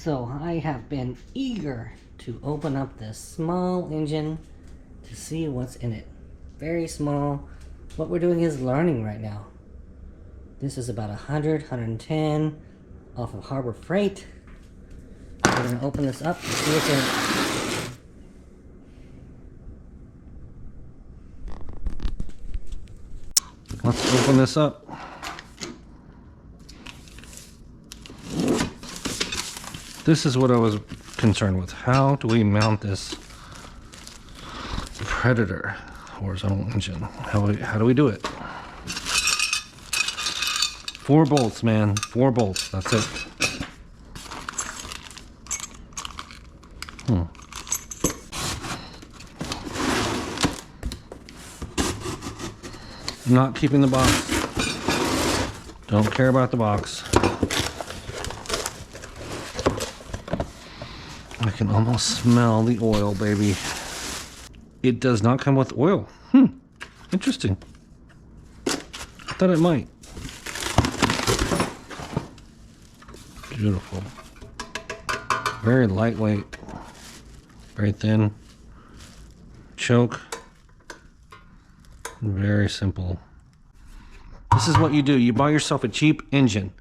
So I have been eager to open up this small engine to see what's in it. Very small. What we're doing is learning right now. This is about 110 off of Harbor Freight. We're gonna open this up and see what's in it. Let's open this up. This is what I was concerned with. How do we mount this Predator horizontal engine? How do we do it? 4 bolts, man. 4 bolts. That's it. I'm not keeping the box. Don't care about the box. I can almost smell the oil, baby. It does not come with oil. Interesting. I thought it might. Beautiful. Very lightweight. Very thin. Choke. Very simple. This is what you do. You buy yourself a cheap engine.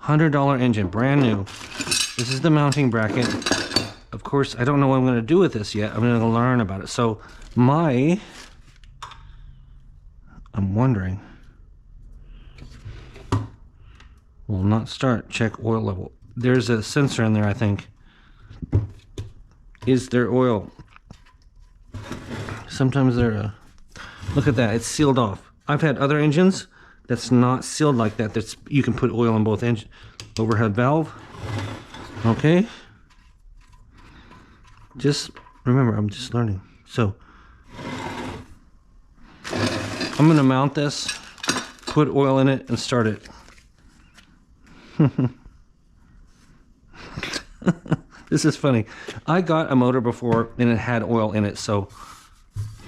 $100 engine, brand new. This is the mounting bracket. Of course, I don't know what I'm going to do with this yet. I'm going to learn about it. So I'm wondering. Will not start. Check oil level. There's a sensor in there, I think. Is there oil? Sometimes look at that. It's sealed off. I've had other engines that's not sealed like that. You can put oil in both engines. Overhead valve. Okay. Just remember, I'm just learning. So I'm gonna mount this, put oil in it, and start it. This is funny. I got a motor before and it had oil in it, so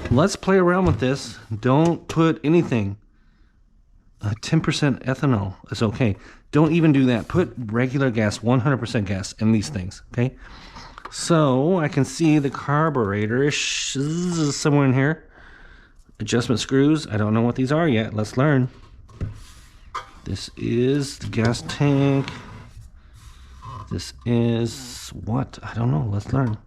let's play around with this. Don't put anything. 10% ethanol is okay. Don't even do that. Put regular gas, 100% gas in these things, okay? So I can see the carburetor is somewhere in here. Adjustment screws. I don't know what these are yet. Let's learn. This is the gas tank. This is what? I don't know. Let's learn.